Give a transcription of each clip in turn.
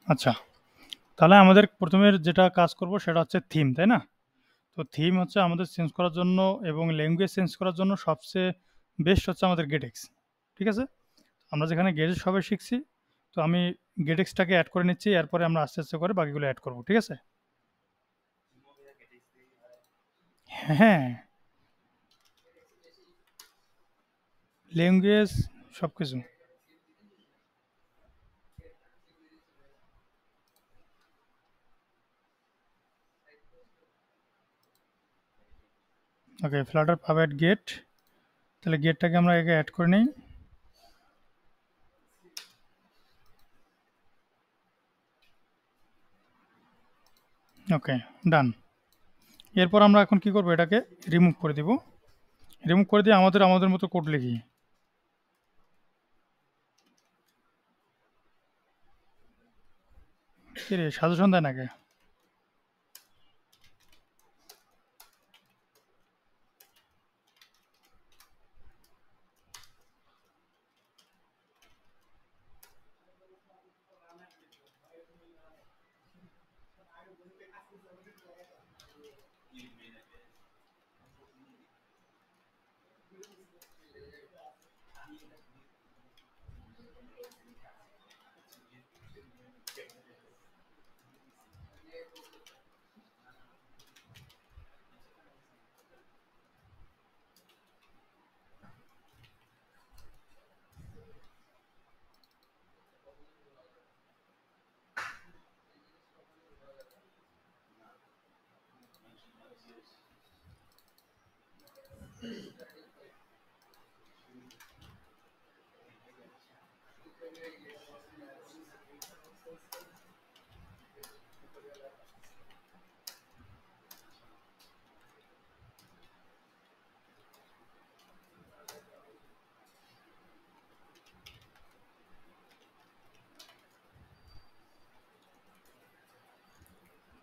আচ্ছা, তাহলে আমাদের প্রথমে যেটা কাজ করব সেটা হচ্ছে থিম, তাই না? তো থিম হচ্ছে আমাদের চেঞ্জ করার জন্য এবং ল্যাঙ্গুয়েজ চেঞ্জ করার জন্য সবচেয়ে বেস্ট হচ্ছে আমাদের গেটেক্স। ঠিক আছে? আমরা যেখানে গেটেক্স সবে শিখছি, তো আমি গেটেক্সটাকে অ্যাড করে নিচ্ছি, এরপরে আমরা আস্তে আস্তে করে বাকিগুলো অ্যাড করব। ঠিক আছে? হ্যাঁ, ল্যাঙ্গুয়েজ সব কিছু। ওকে, ফ্লাটার পাবেট গেট। তাহলে গেটটাকে আমরা আগে অ্যাড করে নিই। ওকে, ডান। এরপর আমরা এখন কি করব, এটাকে রিমুভ করে দিব। রিমুভ করে দিয়ে আমাদের আমাদের মতো কোড লিখি। কি রে, সাজেশন দেয় নাকি?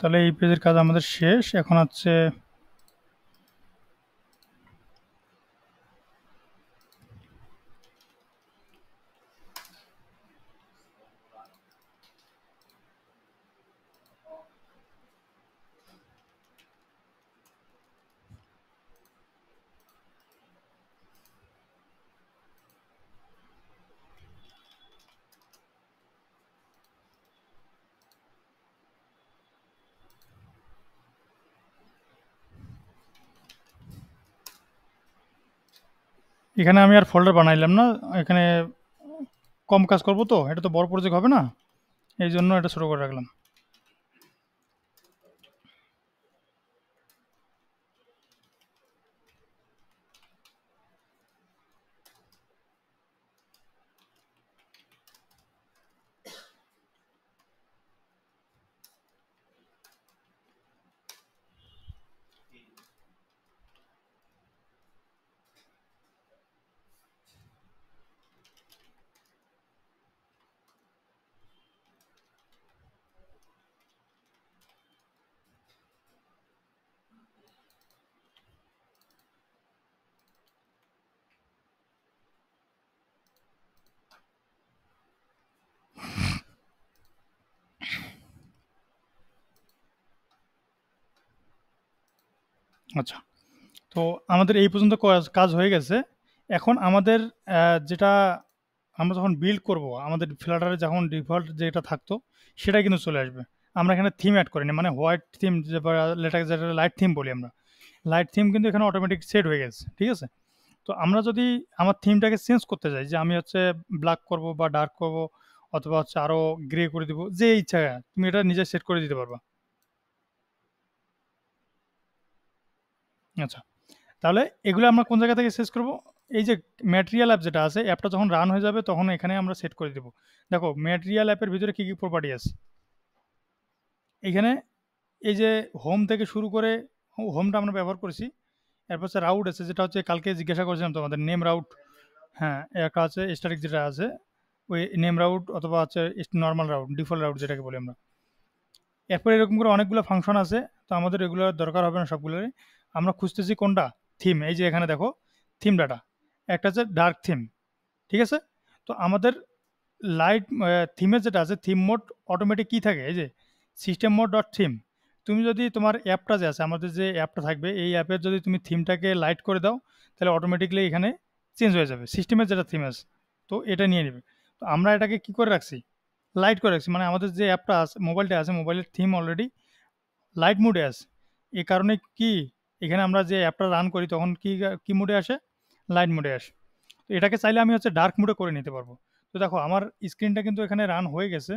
তাহলে এই পেজের কাজ আমাদের শেষ। এখন হচ্ছে এখানে আমি আর ফোল্ডার বানাইলাম না। এখানে কম কাজ করব, তো এটা তো বড় প্রজেক্ট হবে না, এই জন্য এটা ছোট করে রাখলাম। আচ্ছা, তো আমাদের এই পর্যন্ত কাজ কাজ হয়ে গেছে। এখন আমাদের যেটা আমরা যখন বিল্ড করব, আমাদের ফ্লাটারে যখন ডিফল্ট যেটা থাকতো সেটা কিন্তু চলে আসবে। আমরা এখানে থিম অ্যাড করিনি, মানে হোয়াইট থিম যেটা লাইট থিম বলি আমরা, লাইট থিম কিন্তু এখানে অটোমেটিক সেট হয়ে গেছে। ঠিক আছে? তো আমরা যদি আমার থিমটাকে চেঞ্জ করতে চাই, যে আমি হচ্ছে ব্ল্যাক করব বা ডার্ক করব, অথবা হচ্ছে আরো গ্রে করে দিব, যে ইচ্ছা তুমি এটা নিজে সেট করে দিতে পারবা। আচ্ছা, তাহলে এগুলো আমরা কোন জায়গা থেকে শেষ করব? এই যে ম্যাটেরিয়াল অ্যাপ যেটা আছে, অ্যাপটা যখন রান হয়ে যাবে তখন এখানে আমরা সেট করে দেব। দেখো ম্যাটেরিয়াল অ্যাপের ভিতরে কি কি প্রপার্টি আছে এখানে। এই যে হোম থেকে শুরু করে, হোমটা আমরা ব্যবহার করেছি। এরপর হচ্ছে রাউট আছে, যেটা হচ্ছে কালকে জিজ্ঞাসা করেছিলাম তোমাদের, নেম রাউট। হ্যাঁ, একটা আছে স্ট্যাটিক যেটা আছে, ওই নেম রাউট, অথবা হচ্ছে নর্মাল রাউট, ডিফল্ট রাউট যেটাকে বলি আমরা। এরপর এরকম করে অনেকগুলো ফাংশন আছে, তো আমাদের এগুলোর দরকার হবে না সবগুলোরই। আমরা খুঁজতেছি কোনটা, থিম। এই যে এখানে দেখো থিম ডাটা, একটা হচ্ছে ডার্ক থিম। ঠিক আছে? তো আমাদের লাইট থিমের যেটা আছে থিম মোড অটোমেটিক কি থাকে এই যে সিস্টেম মোড ডট থিম। তুমি যদি তোমার অ্যাপটা যে আছে আমাদের যে অ্যাপটা থাকবে এই অ্যাপের যদি তুমি থিমটাকে লাইট করে দাও তাহলে অটোমেটিকলি এখানে চেঞ্জ হয়ে যাবে সিস্টেমের যেটা থিম আছে। তো এটা নিয়ে নেবে। তো আমরা এটাকে কি করে রাখছি লাইট করে রাখছি মানে আমাদের যে অ্যাপটা আছে মোবাইলটা আছে মোবাইলের থিম অলরেডি লাইট মোডে আছে। এই কারণে কি এখানে আমরা যে অ্যাপটা রান করি তখন কি কি মোডে আসে লাইট মোডে আসে। তো এটাকে চাইলে আমি হচ্ছে ডার্ক মোডে করে নিতে পারবো। তো দেখো আমার স্ক্রিনটা কিন্তু এখানে রান হয়ে গেছে।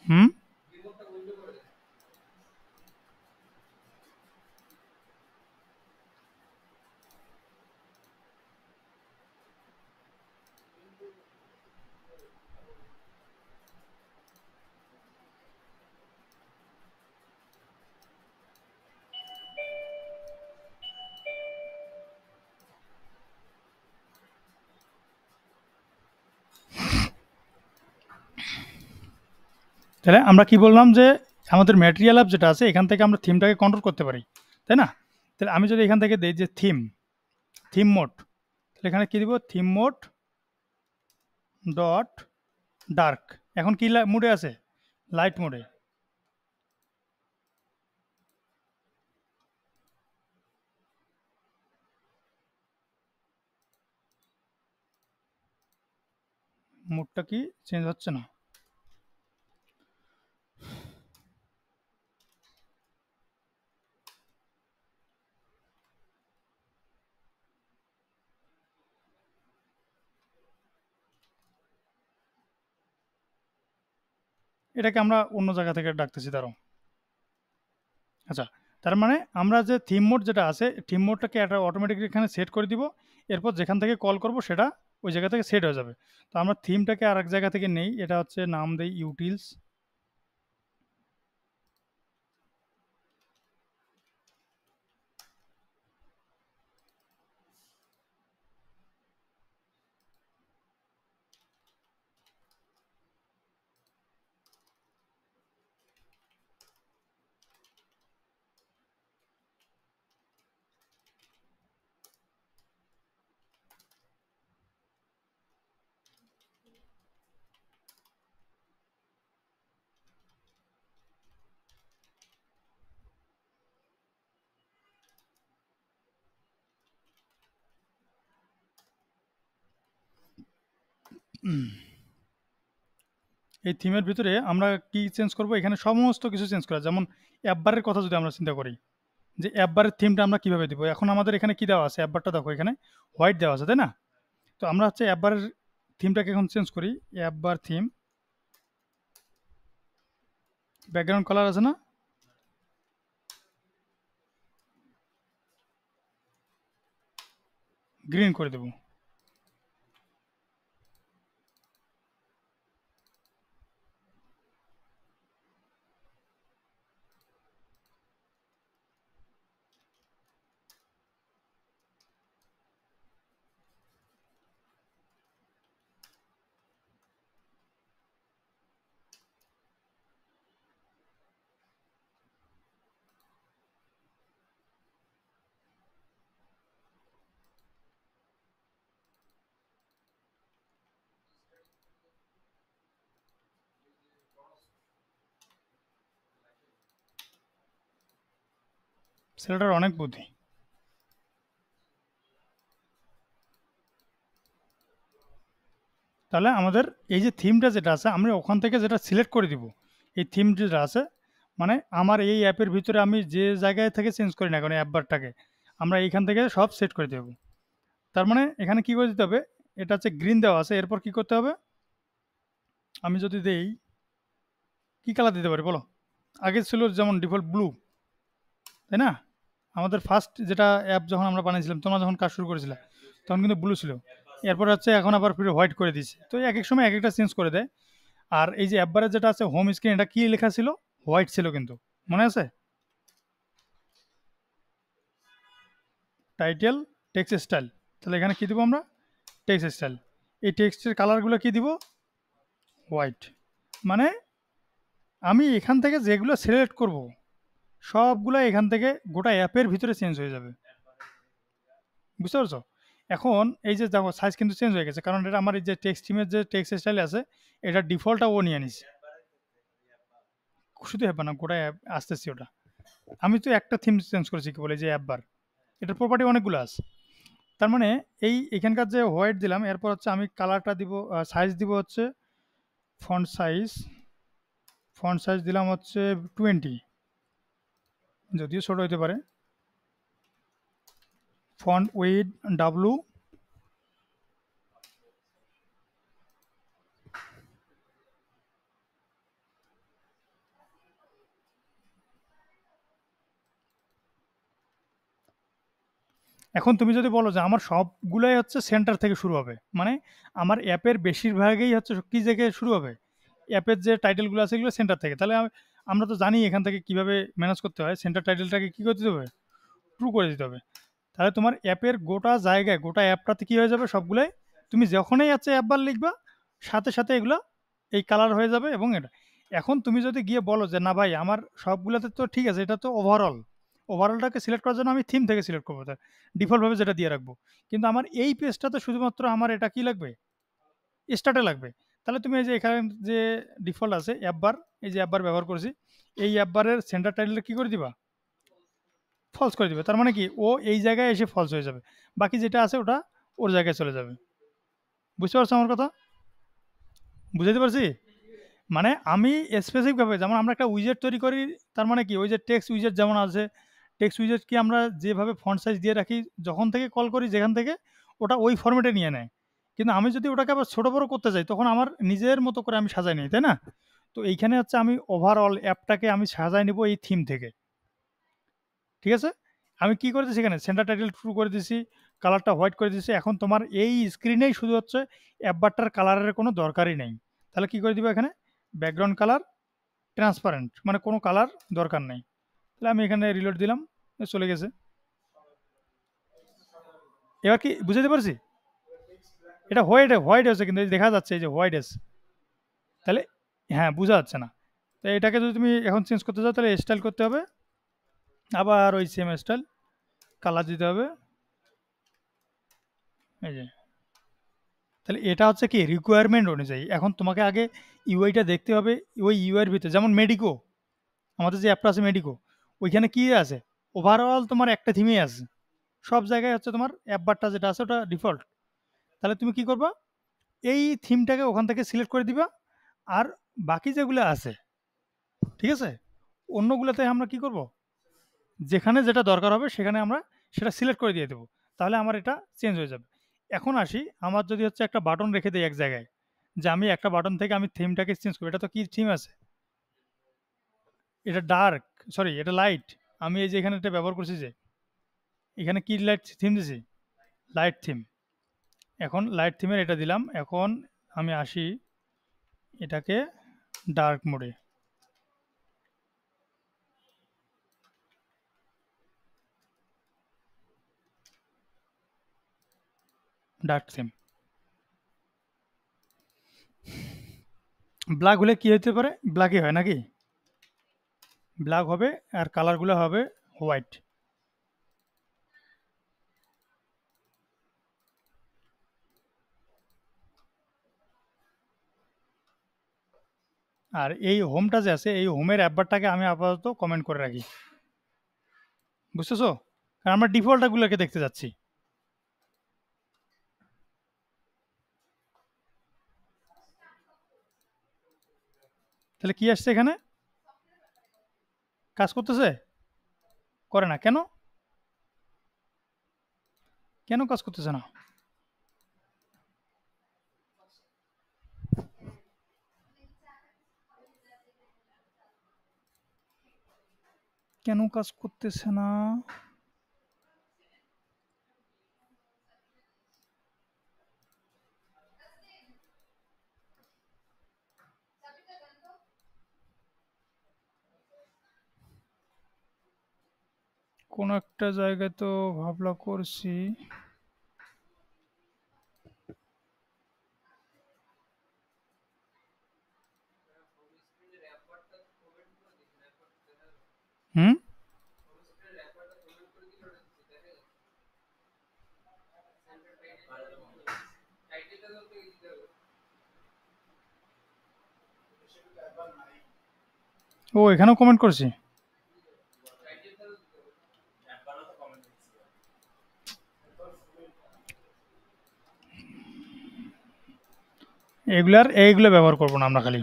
হুম। তাহলে আমরা কি বললাম যে আমাদের ম্যাটেরিয়াল অ্যাপ যেটা আছে এখান থেকে আমরা থিমটাকে কন্ট্রোল করতে পারি, তাই না? তাহলে আমি যদি এখান থেকে দেই যে থিম থিম মোড, তাহলে এখানে কি দিব থিম মোড ডট ডার্ক। এখন কি মোডে আছে লাইট মোডে। মোডটা কি চেঞ্জ হচ্ছে না? এটাকে আমরা অন্য জায়গা থেকে ডাকতেছি দাঁড়াও। আচ্ছা, তার মানে আমরা যে থিম মোড যেটা আছে থিম মোডটাকে একটা অটোমেটিকলি এখানে সেট করে দিব। এরপর যেখান থেকে কল করব সেটা ওই জায়গা থেকে সেট হয়ে যাবে। তো আমরা থিমটাকে আরেক জায়গা থেকে নেই, এটা হচ্ছে নাম দেই ইউটিলস। এই থিমের ভিতরে আমরা কি চেঞ্জ করব এখানে সমস্ত কিছু চেঞ্জ করা, যেমন অ্যাপবারের কথা যদি আমরা চিন্তা করি যে অ্যাপবারের থিমটা আমরা কিভাবে দিব। এখন আমাদের এখানে কি দেওয়া আছে অ্যাপবারটা দেখো এখানে হোয়াইট দেওয়া আছে, তাই না? তো আমরা হচ্ছে অ্যাপবারের থিমটাকে এখন চেঞ্জ করি। অ্যাপবার থিম ব্যাকগ্রাউন্ড কালার আছে না, গ্রিন করে দেব। ছেলেটার অনেক বুদ্ধি। তাহলে আমাদের এই যে থিমটা যেটা আছে আমরা ওখান থেকে যেটা সিলেক্ট করে দিব এই থিম যেটা আছে মানে আমার এই অ্যাপের ভিতরে আমি যে জায়গায় থেকে চেঞ্জ করি না কেন অ্যাপবারটাকে আমরা এইখান থেকে সব সেট করে দেবো। তার মানে এখানে কি করে দিতে হবে, এটা হচ্ছে গ্রিন দেওয়া আছে, এরপর কি করতে হবে আমি যদি দেই কি কালার দিতে পারি বলো। আগে ছিল যেমন ডিফল্ট ব্লু, তাই না? আমাদের ফার্স্ট যেটা অ্যাপ যখন আমরা বানিয়েছিলাম তোমরা যখন কাজ শুরু করেছিলে তখন কিন্তু ব্লু ছিল। এরপর হচ্ছে এখন আবার ফিরে হোয়াইট করে দিচ্ছে। তো এক এক সময় এক একটা চেঞ্জ করে দেয়। আর এই যে অ্যাপবারে যেটা আছে হোম স্ক্রিন, এটা কি লেখা ছিল? হোয়াইট ছিল কিন্তু, মনে আছে? Title, text style. তাহলে এখানে কি দিব আমরা? Text style. এই টেক্সটের কালারগুলো কি দিব? হোয়াইট। মানে আমি এখান থেকে যেগুলো সিলেক্ট করব সবগুলো এখান থেকে গোটা অ্যাপের ভিতরে চেঞ্জ হয়ে যাবে। বুঝতে পারছো? এখন এই যে দেখো সাইজ কিন্তু চেঞ্জ হয়ে গেছে, কারণ এটা আমার এই যে টেক্সট থিমের যে টেক্সট স্টাইল আছে এটা ডিফল্টটা ও নিয়ে নিছে। শুধু অ্যাপ না, গোটা অ্যাপ আসতেছি ওটা। আমি তো একটা থিম চেঞ্জ করেছি কি বলে যে অ্যাপ বার, এটার প্রপার্টি অনেকগুলো আছে। তার মানে এই এখানকার যে হোয়াইট দিলাম, এরপর হচ্ছে আমি কালারটা দিব, সাইজ দিব হচ্ছে ফন্ট সাইজ। ফন্ট সাইজ দিলাম হচ্ছে 20, যদিও ছোট হতে পারে। ফন্ট উইড ডাব্লু, এখন তুমি যদি বলো যে আমার সবগুলাই হচ্ছে সেন্টার থেকে শুরু হবে, মানে আমার অ্যাপের বেশিরভাগই হচ্ছে কি থেকে শুরু হবে, অ্যাপের যে টাইটেলগুলো আছে এগুলো সেন্টার থেকে, তাহলে আমরা তো জানি এখান থেকে কিভাবে ম্যানেজ করতে হয়। সেন্টার টাইটেলটাকে কি করতে হবে? ট্রু করে দিতে হবে। তাহলে তোমার অ্যাপের গোটা জায়গায় গোটা অ্যাপটাতে কি হয়ে যাবে, সবগুলাই তুমি যখনই আছে অ্যাপ বার লিখবা সাথে সাথে এগুলো এই কালার হয়ে যাবে। এবং এটা এখন তুমি যদি গিয়ে বলো যে না ভাই আমার সবগুলোতে তো ঠিক আছে, এটা তো ওভারঅল, ওভারঅলটাকে সিলেক্ট করার জন্য আমি থিম থেকে সিলেক্ট করবো, তার ডিফল্টভাবে যেটা দিয়ে রাখবো। কিন্তু আমার এই পেজটাতে শুধুমাত্র আমার এটা কি লাগবে? স্টার্টে লাগবে। তাহলে তুমি এই যে এখানে যে ডিফল্ট আছে অ্যাপ বার, এই যে অ্যাপ বার ব্যবহার করেছি, এই অ্যাপ বারের সেন্টার টাইটেলটা কি করে দিবা? ফলস করে দিবে। তার মানে কি ও এই জায়গায় এসে ফলস হয়ে যাবে, বাকি যেটা আছে ওটা ওর জায়গায় চলে যাবে। বুঝতে পারছো আমার কথা? বুঝাতে পারছি? মানে আমি স্পেসিফিকভাবে যেমন আমরা একটা উইজেট তৈরি করি, তার মানে কি ওই যে টেক্সট উইজেট যেমন আছে, টেক্সট উইজেট কি আমরা যেভাবে ফন্ট সাইজ দিয়ে রাখি যখন থেকে কল করি যেখান থেকে, ওটা ওই ফরম্যাটে নিয়ে নেয়। কিন্তু আমি যদি ওটাকে আবার ছোট বড় করতে চাই তখন আমার নিজের মতো করে আমি সাজাই নিই, তাই না? তো এইখানে হচ্ছে আমি ওভারঅল অ্যাপটাকে আমি সাজাই নিব এই থিম থেকে। ঠিক আছে? আমি কি করে দিছি এখানে সেন্টার টাইটেল ট্রু করে দিছি, কালারটা হোয়াইট করে দিছি। এখন তোমার এই স্ক্রিনেই শুধু হচ্ছে অ্যাপ বারটার কালারের কোনো দরকারই নেই। তাহলে কি করে দিব এখানে? ব্যাকগ্রাউন্ড কালার ট্রান্সপারেন্ট, মানে কোনো কালার দরকার নেই। তাহলে আমি এখানে রিলোড দিলাম, চলে গেছে। এবার কি বুঝাতে পারছি? এটা হোয়াইট হোয়াইট হয়েছে কিন্তু এই দেখা যাচ্ছে এই যে হোয়াইট আছে। তাহলে হ্যাঁ, বোঝা যাচ্ছে না। তো এটাকে যদি তুমি এখন চেঞ্জ করতে চাও তাহলে স্টাইল করতে হবে, আবার ওই সেম স্টাইল, কালার দিতে হবে। এই যে, তাহলে এটা হচ্ছে কি রিকোয়ারমেন্ট অনুযায়ী। এখন তোমাকে আগে ইউআইটা দেখতে হবে। ওই ইউআইয়ের ভিতরে যেমন মেডিকো, আমাদের যে অ্যাপটা আছে মেডিকো, ওইখানে কি আছে? ওভারঅল তোমার একটা থিমই আছে, সব জায়গায় হচ্ছে তোমার অ্যাপ বারটা যেটা আছে ওটা ডিফল্ট। তাহলে তুমি কি করবা? এই থিমটাকে ওখান থেকে সিলেক্ট করে দিবা। আর বাকি যেগুলো আছে, ঠিক আছে, অন্যগুলোতে আমরা কি করব? যেখানে যেটা দরকার হবে সেখানে আমরা সেটা সিলেক্ট করে দিয়ে দেবো। তাহলে আমার এটা চেঞ্জ হয়ে যাবে। এখন আসি, আমার যদি হচ্ছে একটা বাটন রেখে দিই এক জায়গায়, যে আমি একটা বাটন থেকে আমি থিমটাকে চেঞ্জ করবো, এটা তো কি থিম আছে? এটা ডার্ক, সরি এটা লাইট। আমি এই যে এখানে এটা ব্যবহার করছি, যে এখানে কি লাইট থিম দিছি? Light theme. এখন লাইট থিমের এটা দিলাম। এখন আমি আসি এটাকে ডার্ক মোডে, ডার্ক থিম। ব্ল্যাক হলে কি হতে পারে? ব্ল্যাকই হয় নাকি? ব্ল্যাক হবে, আর কালারগুলো হবে হোয়াইট। আর এই হোমটা যে আছে এই হোমের অ্যাপবারটাকে আমি আপাতত কমেন্ট করে রাখি। বুঝতেছো? কারণ আমরা ডিফল্টগুলোকে দেখতে যাচ্ছি। তাহলে কি আসছে এখানে? কাজ করতেছে? করে না কেন? কেন কাজ করতেছে না? কেন কাজ করতেছে না? কোনো একটা জায়গায় তো ভাবলা করছি। হুম, ও এখানেও কমেন্ট করছি। এইগুলো ব্যবহার করবো না আমরা, খালি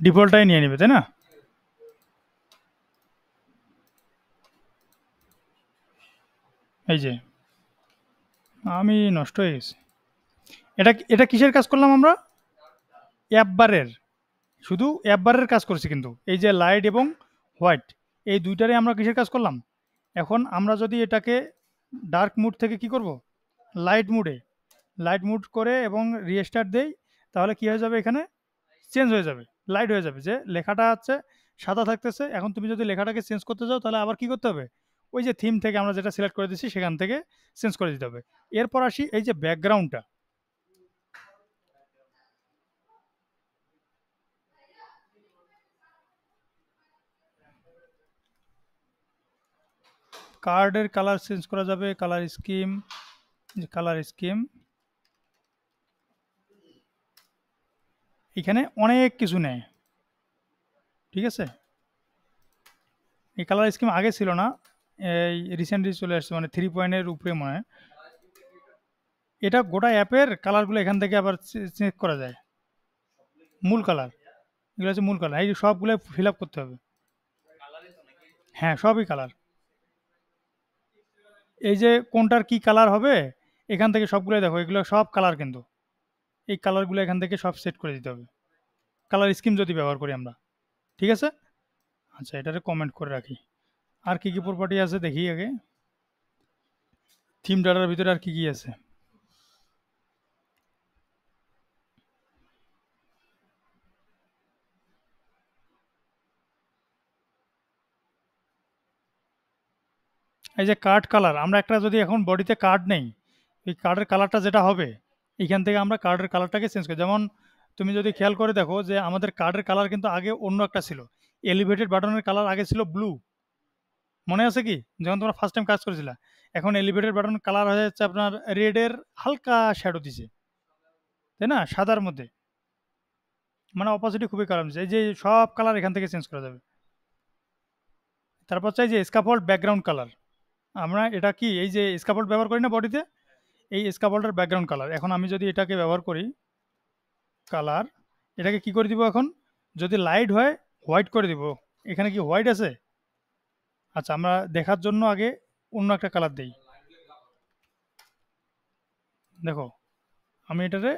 ডিফল্টটাই নিয়ে নিবে, তাই না? এই যে আমি নষ্ট হয়ে গেছি। এটা এটা কিসের কাজ করলাম আমরা? অ্যাপ বারের, শুধু অ্যাপ বারের কাজ করছি, কিন্তু এই যে লাইট এবং হোয়াইট, এই দুইটারে আমরা কিসের কাজ করলাম? এখন আমরা যদি এটাকে ডার্ক মুড থেকে কি করব, লাইট মুডে, লাইট মুড করে এবং রিস্টার্ট দেই, তাহলে কি হয়ে যাবে, এখানে চেঞ্জ হয়ে যাবে, লাইট হয়ে যাবে, যে লেখাটা হচ্ছে সাদা থাকতেছে। এখন তুমি যদি লেখাটাকে চেঞ্জ করতে চাও, তাহলে আবার কি করতে হবে, ওই যে থিম থেকে আমরা যেটা সিলেক্ট করে দিচ্ছি সেখান থেকে চেঞ্জ করে দিতে হবে। এরপর আসি এই যে ব্যাকগ্রাউন্ডটা। কার্ডের কালার চেঞ্জ করা যাবে, কালার স্কিম, কালার স্কিম, এখানে অনেক কিছু নেয়, ঠিক আছে? এই কালার স্কিম আগে ছিল না, এই রিসেন্টলি চলে আসছে, মানে 3 পয়েন্টের উপরে মনে হয়। এটা গোটা অ্যাপের কালারগুলো এখান থেকে আবার চেঞ্জ করা যায়, মূল কালার, এগুলো হচ্ছে মূল কালার, এই সবগুলো ফিল আপ করতে হবে। হ্যাঁ, সবই কালার, এই যে কোনটার কি কালার হবে, এখান থেকে সবগুলো দেখো, এগুলো সব কালার, কিন্তু এই কালারগুলো এখান থেকে সব সেট করে দিতে হবে, কালার স্কিম যদি ব্যবহার করি আমরা, ঠিক আছে? আচ্ছা, এটারে কমেন্ট করে রাখি। আর কি কি প্রপার্টি আছে দেখি আগে, থিম ডাটার ভিতরে আর কি কি আছে। এই যে কার্ড কালার, আমরা একটা যদি এখন বডিতে কার্ড নেই, এই কার্ডের কালারটা যেটা হবে, এইখান থেকে আমরা কার্ডের কালারটাকে চেঞ্জ করি। যেমন তুমি যদি খেয়াল করে দেখো যে আমাদের কার্ডের কালার কিন্তু আগে অন্য একটা ছিল, এলিভেটেড বাটনের কালার আগে ছিল ব্লু, মনে আছে কি, যখন তোমরা ফার্স্ট টাইম কাজ করেছিলা? এখন এলিভেটেড বাটন কালার হয়ে যাচ্ছে আপনার রেডের হালকা শ্যাডো দিছে, তাই না, সাদার মধ্যে, মানে অপোজিটে খুবই কালার দিচ্ছে। এই যে সব কালার এখান থেকে চেঞ্জ করা যাবে। তারপর চাই যে স্কাফোল্ড ব্যাকগ্রাউন্ড কালার, আমরা এটা কি এই যে স্কাফোল্ড ব্যবহার করি না বডিতে, এই স্কাফোল্ডের ব্যাকগ্রাউন্ড কালার, এখন আমি যদি এটাকে ব্যবহার করি কালার, এটাকে কি করে দিব এখন, যদি লাইট হয় হোয়াইট করে দিব, এখানে কি হোয়াইট আছে? আচ্ছা, আমরা দেখার জন্য আগে অন্য একটা কালার দেই, দেখো আমি এটারে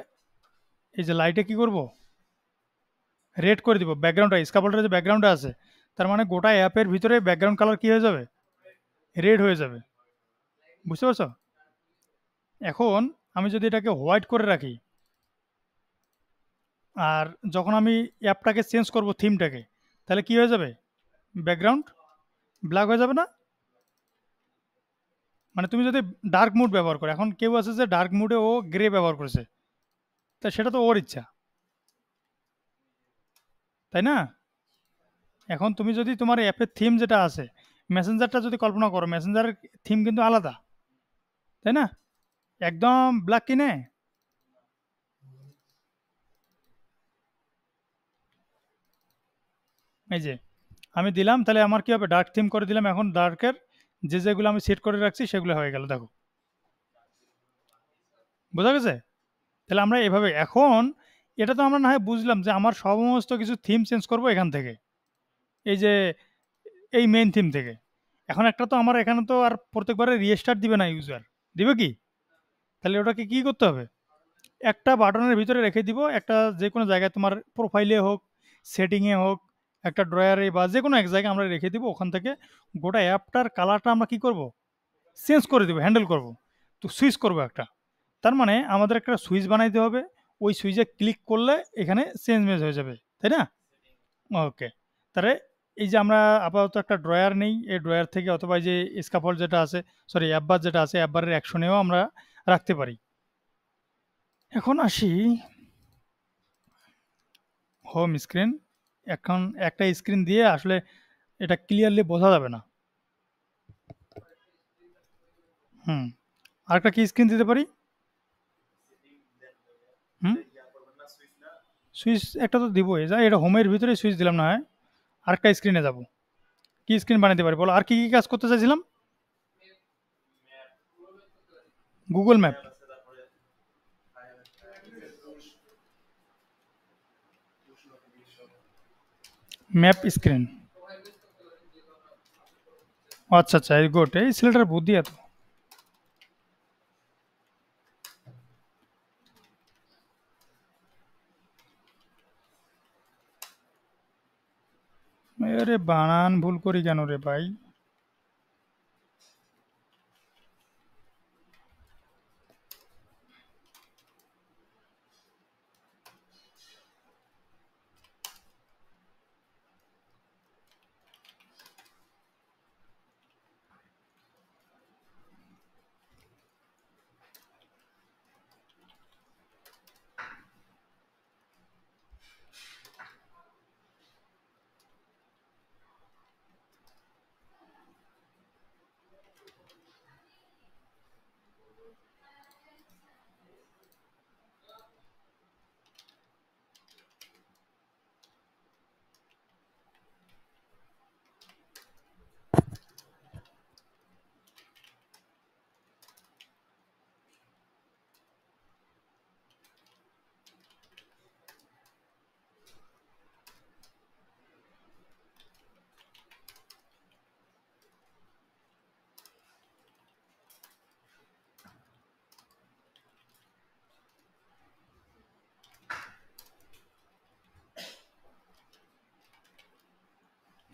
এই যে লাইটে কি করব, রেড করে দিব, ব্যাকগ্রাউন্ডটা স্কাফোল্ডের যে ব্যাকগ্রাউন্ডটা আছে, তার মানে গোটা অ্যাপের ভিতরে ব্যাকগ্রাউন্ড কালার কি হয়ে যাবে, রেড হয়ে যাবে, বুঝতে পারছো? এখন আমি যদি এটাকে হোয়াইট করে রাখি, আর যখন আমি অ্যাপটাকে চেঞ্জ করব থিমটাকে, তাহলে কি হয়ে যাবে, ব্যাকগ্রাউন্ড ব্ল্যাক হয়ে যাবে না? মানে তুমি যদি ডার্ক মুড ব্যবহার করো, এখন কেউ আছে যে ডার্ক মুডে ও গ্রে ব্যবহার করেছে, তা সেটা তো ওর ইচ্ছা, তাই না? এখন তুমি যদি তোমার অ্যাপের থিম যেটা আছে, মেসেঞ্জারটা যদি কল্পনা করো, মেসেঞ্জারের থিম কিন্তু আলাদা, তাই না? একদম ব্ল্যাক কিনে, এই যে আমি দিলাম, তাহলে আমার কি হবে, ডার্ক থিম করে দিলাম, এখন ডার্কের যে যেগুলো আমি সেট করে রাখছি সেগুলো হয়ে গেল, দেখো, বোঝা গেছে? তাহলে আমরা এভাবে এখন, এটা তো আমরা না হয় বুঝলাম যে আমার সমস্ত কিছু থিম চেঞ্জ করব এখান থেকে, এই যে এই মেইন থিম থেকে। এখন একটা তো আমার এখানে তো আর প্রত্যেকবারে রিস্টার্ট দিবে না ইউজার, দিবে কি? তাহলে ওটাকে কি করতে হবে, একটা বাটনের ভিতরে রেখে দিব, একটা যে কোনো জায়গায়, তোমার প্রোফাইলে হোক, সেটিংয়ে হোক, একটা ড্রয়ারে বা যে কোনো এক জায়গায় আমরা রেখে দিব, ওখান থেকে গোটা অ্যাপটার কালারটা আমরা কি করব, চেঞ্জ করে দেবো, হ্যান্ডেল করব, তো সুইচ করব একটা। তার মানে আমাদের একটা সুইচ বানাইতে হবে, ওই সুইচে ক্লিক করলে এখানে চেঞ্জ মেজ হয়ে যাবে, তাই না? ওকে, তাহলে এই যে আমরা আপাতত একটা ড্রয়ার নেই, এই ড্রয়ার থেকে অথবা এই যে স্ক্যাফোল্ড যেটা আছে, সরি অ্যাপবার যেটা আছে, অ্যাপবারের অ্যাকশনেও আমরা রাখতে পারি। এখন আসি হোম স্ক্রিন। এখন একটা স্ক্রিন দিয়ে আসলে এটা ক্লিয়ারলি বোঝা যাবে না। হুম, আরেকটা কি স্ক্রিন দিতে পারি? হুম, সুইচ একটা তো দিবই, যা এটা হোমের ভিতরে সুইচ দিলাম না হয়, আরেকটা স্ক্রিনে যাব। কি স্ক্রিন বানাতে পারি বলো? আর কি কি কাজ করতে চাইছিলাম? Google map, map screen. আচ্ছা আচ্ছা, এই গুড, এই ছেলেটার বুদ্ধি এত। আরে বানান ভুল করি কেন রে ভাই?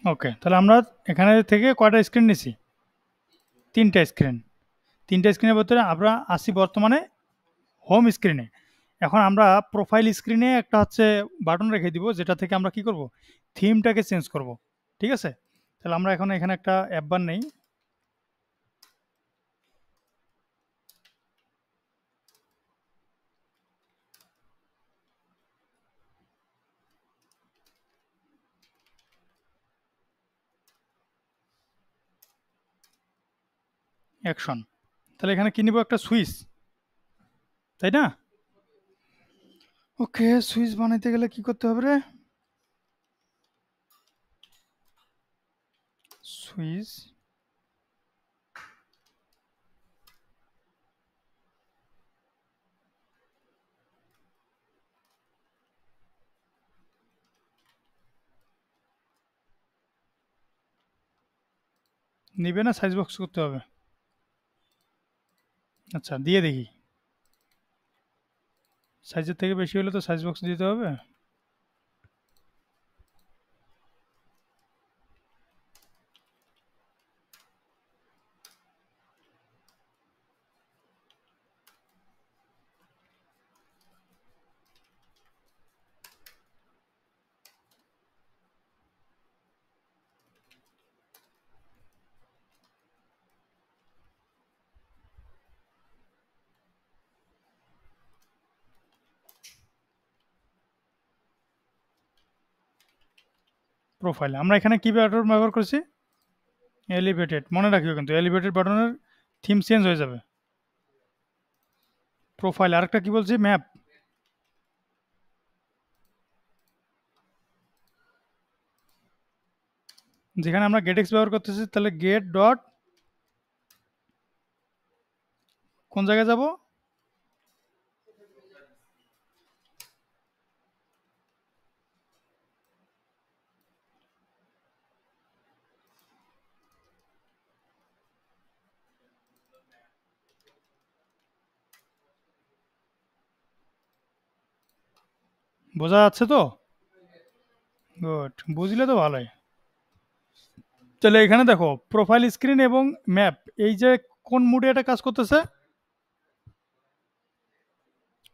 ওকে, তাহলে আমরা এখানে থেকে কয়টা স্ক্রিন নিছি? তিনটা স্ক্রিন। তিনটা স্ক্রিনের ভিতরে আমরা আসি বর্তমানে হোম স্ক্রিনে। এখন আমরা প্রোফাইল স্ক্রিনে একটা হচ্ছে বাটন রেখে দিব, যেটা থেকে আমরা কি করব, থিমটাকে চেঞ্জ করব। ঠিক আছে, তাহলে আমরা এখন এখানে একটা অ্যাপ বার নেই। অ্যাকশন, তাহলে এখানে কি নিব, একটা সুইচ, তাই না? ওকে, সুইচ বানাইতে গেলে কি করতে হবে রে? সুইচ, নিবে না সাইজ বক্স করতে হবে? আচ্ছা, দিয়ে দেখি। সাইজের থেকে বেশি হলে তো সাইজ বক্স দিতে হবে। প্রোফাইল আমরা এখানে কি বাটন ব্যবহার করছি? এলিভেটেড, মনে রাখিও কিন্তু এলিভেটেড বাটনের থিম চেঞ্জ হয়ে যাবে। প্রোফাইল, আরেকটা কি বলছি, ম্যাপ। যেখানে আমরা গেট এক্স ব্যবহার করতেছি, তাহলে গেট ডট কোন জায়গায় যাব? বোঝা যাচ্ছে তো? গুড, বুঝলে তো ভালোই। তাহলে এখানে দেখো প্রোফাইল স্ক্রিন এবং ম্যাপ, এই যে কোন মুডে এটা কাজ করতেছে,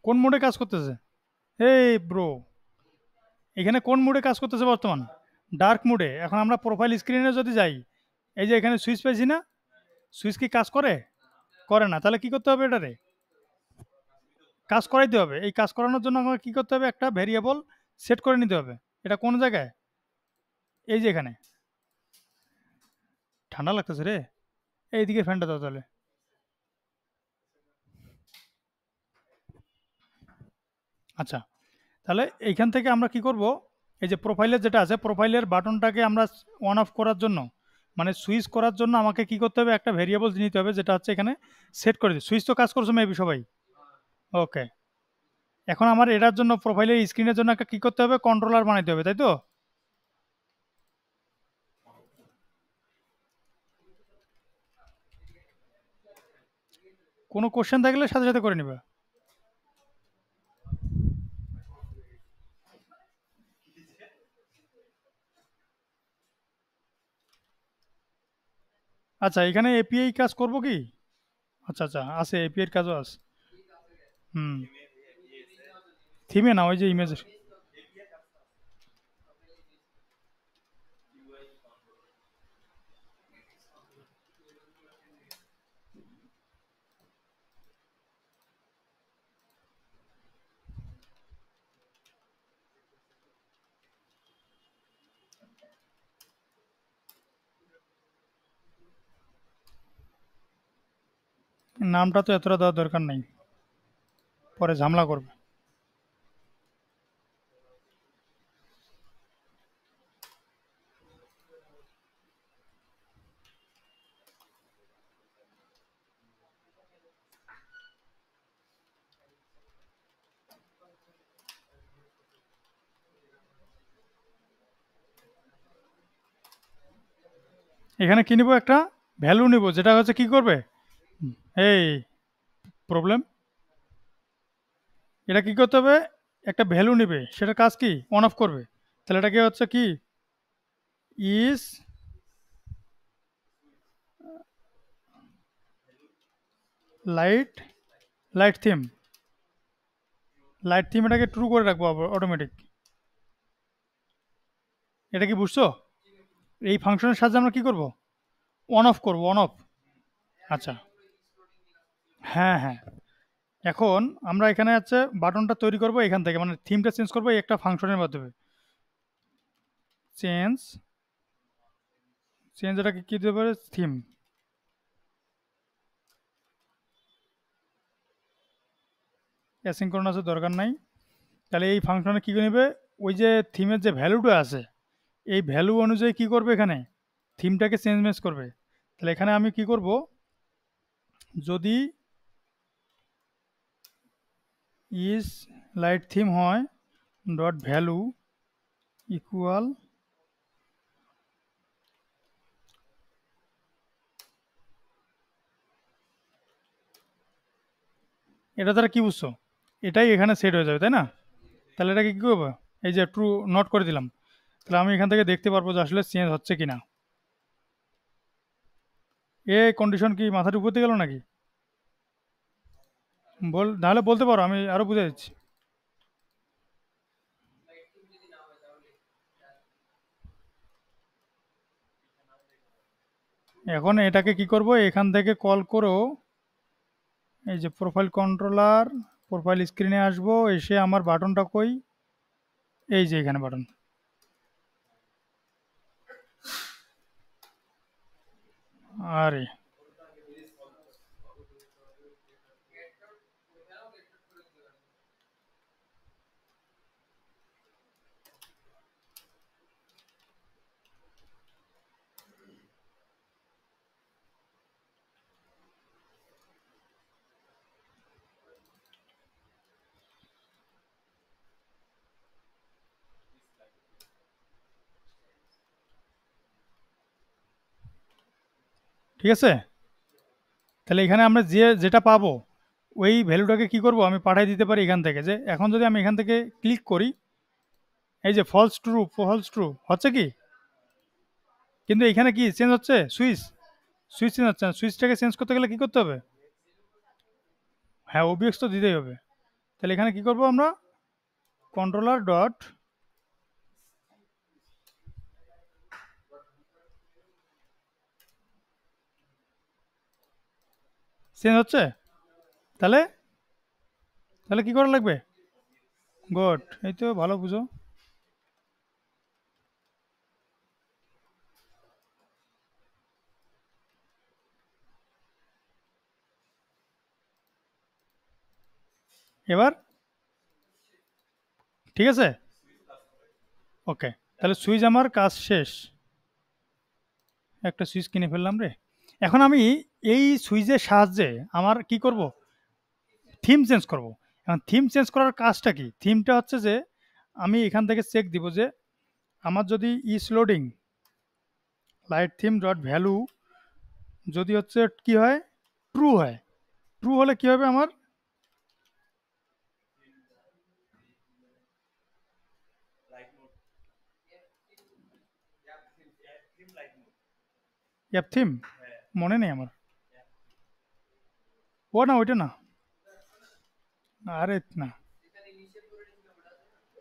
কোন মোডে কাজ করতেছে? এই ব্রো, এখানে কোন মুডে কাজ করতেছে বর্তমান? ডার্ক মুডে। এখন আমরা প্রোফাইল স্ক্রিনে যদি যাই, এই যে এখানে সুইচ পেয়েছি না, সুইচ কি কাজ করে? করে না। তাহলে কি করতে হবে এটারে? কাজ করাইতে হবে। এই কাজ করানোর জন্য আমাকে কি করতে হবে? একটা ভেরিয়েবল সেট করে নিতে হবে। এটা কোন জায়গায়? এই যে এখানে। ঠান্ডা লাগতেছে রে। এইদিকে ফ্যানটা দাও তাহলে। আচ্ছা, তাহলে এইখান থেকে আমরা কি করব? এই যে প্রোফাইলের যেটা আছে, প্রোফাইলের বাটনটাকে আমরা অন অফ করার জন্য, মানে সুইচ করার জন্য আমাকে কি করতে হবে? একটা ভেরিয়েবল নিতে হবে, যেটা হচ্ছে এখানে সেট করে দিই। সুইচ তো কাজ করছো মেবি সবাই। ওকে। এখন আমার এটার জন্য প্রোফাইলের স্ক্রিনের জন্য একটা কি করতে হবে? কন্ট্রোলার বানাইতে হবে, তাই তো? কোনো কোশ্চেন থাকলে সাথে সাথে করে নিবা। আচ্ছা, এখানে এপিআই কাজ করব কি? আচ্ছা আচ্ছা, আছে, এপিআই এর কাজও আছে। হুম। থিমে না, ওই যে ইমেজের। নামটা তো এতটা দেওয়ার দরকার নেই, পরে ঝামেলা করবে। এখানে কি নিব? একটা ভ্যালু নিব, যেটা হচ্ছে কি করবে? এই প্রবলেম, এটা কি করতে হবে? একটা ভ্যালু নিবে, সেটার কাজ কি? অন অফ করবে। তাহলে এটাকে হচ্ছে কি? Is light, light theme, light theme এটাকে ট্রু করে রাখবো অটোমেটিক। এটা কি বুঝছো? এই ফাংশনের সাহায্যে আমরা কি করব? অন অফ করব, অন অফ। আচ্ছা, হ্যাঁ হ্যাঁ। এখন আমরা এখানে হচ্ছে বাটনটা তৈরি করব এখান থেকে, মানে থিমটা চেঞ্জ করবো এই একটা ফাংশনের মাধ্যমে। চেঞ্জ, চেঞ্জ এটাকে কি দিতে পারে? থিম। অ্যাসিঙ্ক্রোনাসের দরকার নাই। তাহলে এই ফাংশনে কি নেবে? ওই যে থিমের যে ভ্যালুটা আছে, এই ভ্যালু অনুযায়ী কি করবে? এখানে থিমটাকে চেঞ্জ মেজ করবে। তাহলে এখানে আমি কি করব? যদি ইজ লাইট থিম হয়, ডট ভ্যালু ইকুয়াল, এটা দ্বারা কি বুঝছো? এটাই এখানে সেট হয়ে যাবে, তাই না? তাহলে এটাকে কি করবো? এই যে ট্রু নোট করে দিলাম। তাহলে আমি এখান থেকে দেখতে পারবো যে আসলে চেঞ্জ হচ্ছে কিনা। এ কন্ডিশন কি মাথার উপর দিয়ে গেল নাকি? তাহলে বলতে পারো, আমি আরো বুঝে দিচ্ছি। এখন এটাকে কি করব? এখান থেকে কল করেও, এই যে প্রোফাইল কন্ট্রোলার, প্রোফাইল স্ক্রিনে আসবো, এসে আমার বাটনটা কই? এই যে এখানে বাটন। আরে, ঠিক আছে। তাহলে এখানে আমরা যেটা পাবো, ওই ভ্যালুটাকে কি করব? আমি পাঠিয়ে দিতে পারি এখান থেকে। যে এখন যদি আমি এখান থেকে ক্লিক করি, এই যে ফলস ট্রু, ফলস ট্রু হচ্ছে কি? কিন্তু এখানে কি চেঞ্জ হচ্ছে? সুইচ, সুইচ চেঞ্জ হচ্ছে না। সুইচটাকে চেঞ্জ করতে গেলে কি করতে হবে? হ্যাঁ, ওবিএক্স তো দিতেই হবে। তাহলে এখানে কি করব আমরা? কন্ট্রোলার ডট চেঞ্জ হচ্ছে, তাহলে তাহলে কি করা লাগবে? গুড, এই তো ভালো বুঝো। এবার ঠিক আছে, ওকে, তাহলে সুইচ আমার কাজ শেষ। একটা সুইচ কিনে ফেললাম রে। এখন আমি এই সুইচের সাহায্যে আমার কি করব, থিম চেঞ্জ করব। এখন থিম চেঞ্জ করার কাজটা কি? থিমটা হচ্ছে যে আমি এখান থেকে চেক দিব যে আমার যদি is loading light theme dot value যদি হচ্ছে কি হয়, ট্রু হয়, ট্রু হলে কি হবে আমার, অ্যাপ থিম মনে নেই আমার। ও না, ওইটা না, আরে না,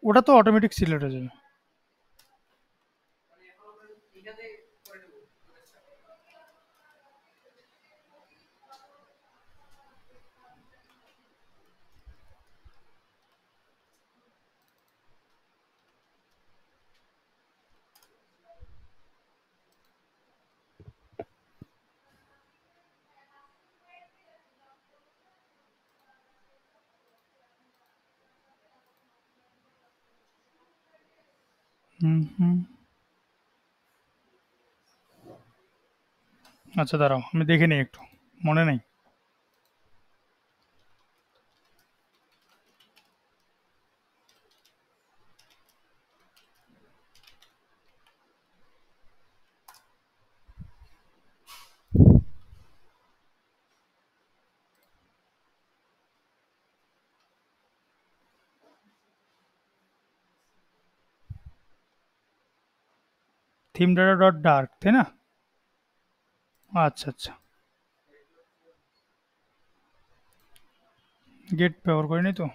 ওটা তো অটোমেটিক সিলেক্ট হয়ে যাবে। হুম হুম, আচ্ছা দাঁড়াও আমি দেখে নিই একটু, মনে নেই। থিম ডাটা ডট ডার্ক, তাই না? আচ্ছা আচ্ছা, গেট ব্যবহার করিনি তো।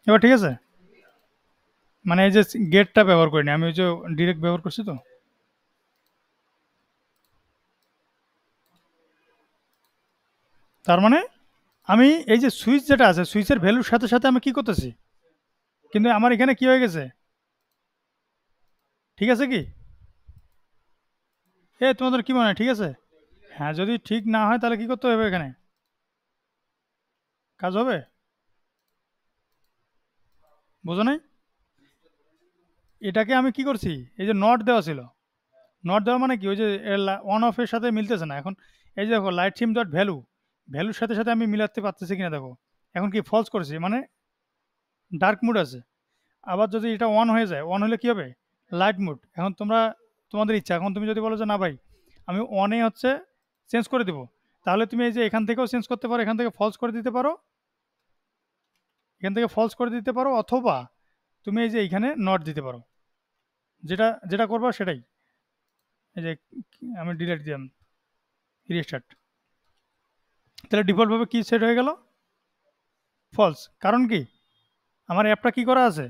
এবার ঠিক আছে, মানে এই যে গেটটা ব্যবহার করিনি আমি, ওই যে ডিরেক্ট ব্যবহার করছি তো। তার মানে আমি এই যে সুইচ যেটা আছে, সুইচের ভ্যালুর সাথে সাথে আমি কি করতেছি, কিন্তু আমার এখানে কি হয়ে গেছে, ঠিক আছে কি? এ তোমাদের কি মনে হয় ঠিক আছে? হ্যাঁ, যদি ঠিক না হয় তাহলে কি করতে হবে এখানে, কাজ হবে, বোঝো নাই? এটাকে আমি কি করছি, এই যে নট দেওয়া ছিল, নট দেওয়া মানে কি, ওই যে অন অফ এর সাথে মিলতেছে না এখন। এই যে দেখো লাইট থিম ডট ভ্যালু, ভ্যালুর সাথে সাথে আমি মিলাতে পারতেছি কিনা দেখো। এখন কি ফলস করছি, মানে ডার্ক মুড আছে। আবার যদি এটা অন হয়ে যায়, অন হলে কি হবে, লাইট মুড। এখন তোমরা তোমাদের ইচ্ছা, এখন তুমি যদি বলো যে না ভাই আমি অনে হচ্ছে চেঞ্জ করে দেবো, তাহলে তুমি এই যে এখান থেকেও চেঞ্জ করতে পারো, এখান থেকে ফলস করে দিতে পারো, এখান থেকে ফলস করে দিতে পারো, অথবা তুমি এই যে এইখানে নট দিতে পারো, যেটা যেটা করবা সেটাই। এই যে আমি ডিলেট দিলাম, রিস্টার্ট, তাহলে ডিফল্টভাবে কি সেট হয়ে গেল, ফলস। কারণ কি, আমার অ্যাপটা কি করা আছে,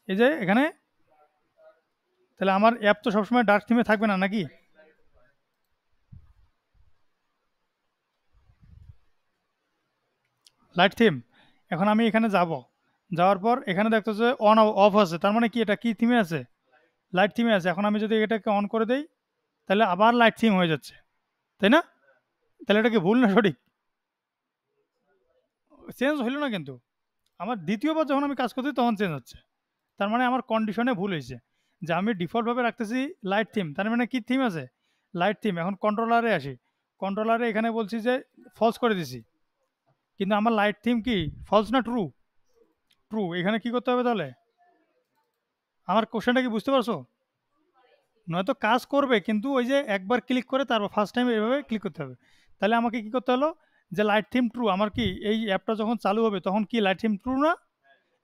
এই যে এখানে, তাহলে আমার অ্যাপ তো সবসময় ডার্ক থিমে থাকবে না নাকি? লাইট থিম, এখন আমি এখানে যাব, যাওয়ার পর এখানে দেখতো যে অন অফ আছে, তার মানে কি এটা কি থিমে আছে, লাইট থিমে আছে। এখন আমি যদি এটাকে অন করে দেই, তাহলে আবার লাইট থিম হয়ে যাচ্ছে, তাই না? তাহলে এটা কি ভুল না সঠিক? চেঞ্জ হইল না কিন্তু, আমার দ্বিতীয়বার যখন আমি কাজ করছি তখন চেঞ্জ হচ্ছে। তার মানে আমার কন্ডিশনে ভুল হয়েছে, যে আমি ডিফল্টভাবে রাখতেছি লাইট থিম, তার মানে কি থিম আছে, লাইট থিম। এখন কন্ট্রোলারে আসি, কন্ট্রোলারে এখানে বলছি যে ফলস করে দিছি, কিন্তু আমার লাইট থিম কি ফলস না ট্রু? ট্রু, এখানে কি করতে হবে তাহলে? আমার কোশ্চেনটা কি বুঝতে পারছো? নয়তো কাজ করবে কিন্তু ওই যে একবার ক্লিক করে তারপর ফার্স্ট টাইম এভাবে ক্লিক করতে হবে। তাহলে আমাকে কি করতে হলো, যে লাইট থিম ট্রু, আমার কি এই অ্যাপটা যখন চালু হবে তখন কি লাইট থিম ট্রু না?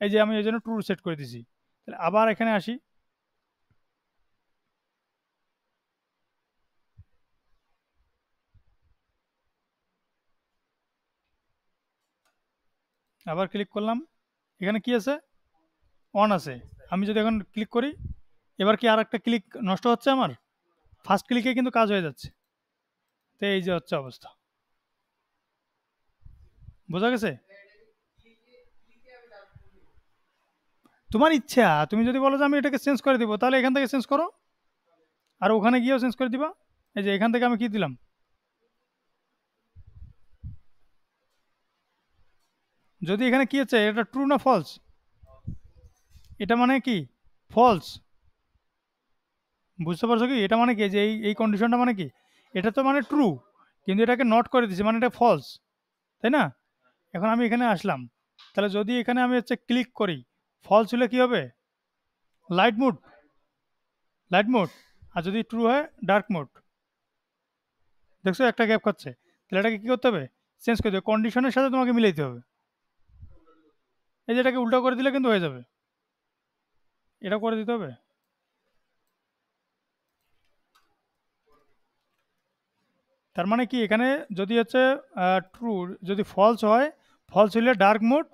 এই যে আমি এই জন্য ট্রু সেট করে দিছি। তাহলে আবার এখানে আসি, আবার ক্লিক করলাম, এখানে কি আছে? অন আছে। আমি যদি এখন ক্লিক করি, এবার কি আর একটা ক্লিক নষ্ট হচ্ছে আমার? ফার্স্ট ক্লিকে কিন্তু কাজ হয়ে যাচ্ছে। তো এই যে হচ্ছে অবস্থা, বোঝা গেছে? তোমার ইচ্ছা, তুমি যদি বলো যে আমি এটাকে চেঞ্জ করে দিব তাহলে এখান থেকে চেঞ্জ করো, আর ওখানে গিয়েও চেঞ্জ করে দিবা। এই যে এখান থেকে আমি কি দিলাম, যদি এখানে কি হচ্ছে, এটা ট্রু না ফলস? এটা মানে কি ফলস, বুঝতে পারছো কি? এটা মানে কি যে এই কন্ডিশনটা মানে কি, এটা তো মানে ট্রু, কিন্তু এটাকে নট করে দিচ্ছে মানে এটা ফলস, তাই না? এখন আমি এখানে আসলাম, তাহলে যদি এখানে আমি হচ্ছে ক্লিক করি, ফলস হলে কি হবে? Light mode, light mode. আর যদি ট্রু হয় ডার্ক মোড। দেখছো একটা গ্যাপ খাচ্ছে, তাহলে এটাকে কি করতে হবে? চেঞ্জ করে দেবে, কন্ডিশনের সাথে তোমাকে মিলাইতে হবে। এই যে এটাকে উল্টো করে দিলে কিন্তু হয়ে যাবে, এটা করে দিতে হবে। তার মানে কি এখানে যদি হচ্ছে ট্রু, যদি ফলস হয়, ফলস হলে ডার্ক মোড,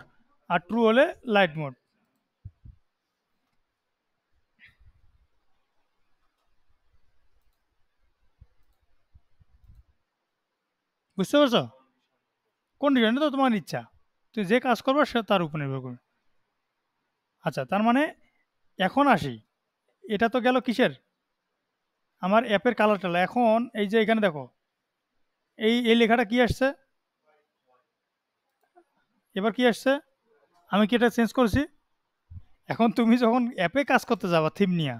আর ট্রু হলে লাইট মোড। বুঝতে পারছো? কন্ডিশনটা তো তোমার ইচ্ছা, তুই যে কাজ করবে সে তার উপর নির্ভর করবে। আচ্ছা, তার মানে এখন আসি, এটা তো গেল কিসের, আমার অ্যাপের কালার টালা। এখন এই যে এখানে দেখো, এই লেখাটা কি আসছে, এবার কি আসছে, আমি কি এটা চেঞ্জ করছি? এখন তুমি যখন অ্যাপে কাজ করতে যাবা থিম নিয়ে,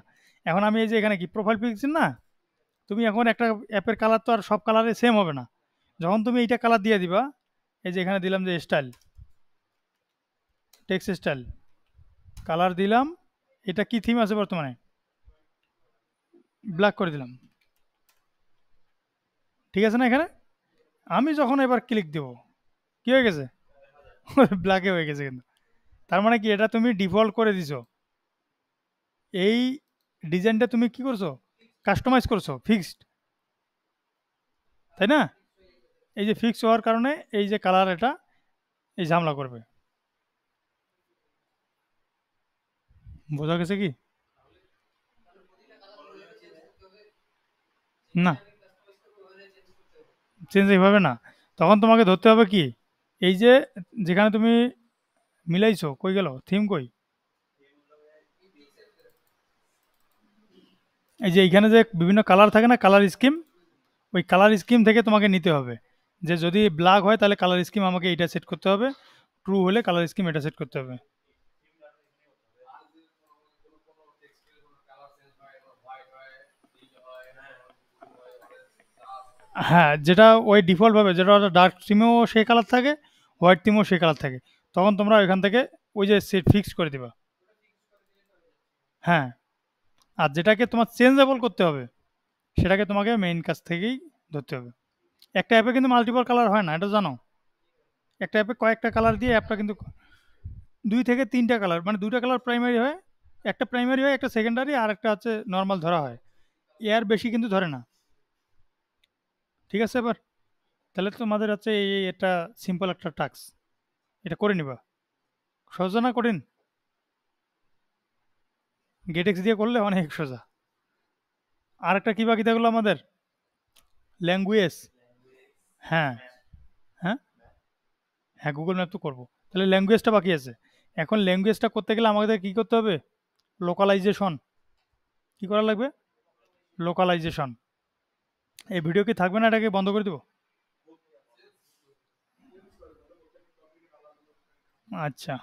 এখন আমি এই যে এখানে কি প্রোফাইল পিকচার না, তুমি এখন একটা অ্যাপের কালার তো আর সব কালারে সেম হবে না। যখন তুমি এইটা কালার দিয়ে দিবা, এই যে এখানে দিলাম যে স্টাইল, টেক্সট স্টাইল, কালার দিলাম, এটা কি থিম আছে বর্তমানে, ব্ল্যাক করে দিলাম, ঠিক আছে না? এখানে আমি যখন এবার ক্লিক দেব, কি হয়ে গেছে? ব্ল্যাকে হয়ে গেছে কিন্তু। তার মানে কি এটা তুমি ডিফল্ট করে দিছো, এই ডিজাইনটা তুমি কি করছো, কাস্টমাইজ করছো, ফিক্সড, তাই না? এই যে ফিক্স হওয়ার কারণে এই যে কালার এটা এই ঝামেলা করবে। বোঝা গেছে কি? না, চেঞ্জ এইভাবে না, তখন তোমাকে ধরতে হবে কি, এই যে যেখানে তুমি মিলাইছো, কই গেল থিম কই, এই যে এইখানে যে বিভিন্ন কালার থাকে না, কালার স্কিম, ওই কালার স্কিম থেকে তোমাকে নিতে হবে, যে যদি ব্ল্যাক হয় তাহলে কালার স্কিম আমাকে এটা সেট করতে হবে, ট্রু হলে কালার স্কিম এটা সেট করতে হবে। হ্যাঁ, যেটা ওই ডিফল্ট ভাবে যেটা ডার্ক থিমেও সেই কালার থাকে, হোয়াইট থিমেও সেই কালার থাকে, তখন তোমরা ওইখান থেকে ওই যে সেট ফিক্স করে দিবা। হ্যাঁ, আর যেটাকে তোমার চেঞ্জেবল করতে হবে সেটাকে তোমাকে মেইন কাজ থেকেই ধরতে হবে। একটা অ্যাপে কিন্তু মাল্টিপল কালার হয় না, এটা জানো? একটা অ্যাপে কয়েকটা কালার দিয়ে অ্যাপটা কিন্তু 2 থেকে 3টা কালার, মানে 2টা কালার প্রাইমারি হয়, একটা প্রাইমারি হয়, একটা সেকেন্ডারি, আর একটা হচ্ছে নর্মাল ধরা হয়, এর বেশি কিন্তু ধরে না। ঠিক আছে এবার, তাহলে তোমাদের হচ্ছে এটা সিম্পল একটা টাস্ক, এটা করে নিবা। সহজ না কঠিন? গেটেক্স দিয়ে করলে অনেক সোজা। আর একটা কি বাকি থাকলো আমাদের, ল্যাঙ্গুয়েজ। হ্যাঁ, হ্যাঁ, হ্যাঁ, গুগল ম্যাপ তো করবো, তাহলে ল্যাঙ্গুয়েজটা বাকি আছে। এখন ল্যাঙ্গুয়েজটা করতে গেলে আমাদের কি করতে হবে, লোকালাইজেশন। কি করা লাগবে? লোকালাইজেশন। এই ভিডিও কি থাকবে না, এটাকে বন্ধ করে দেবো? আচ্ছা।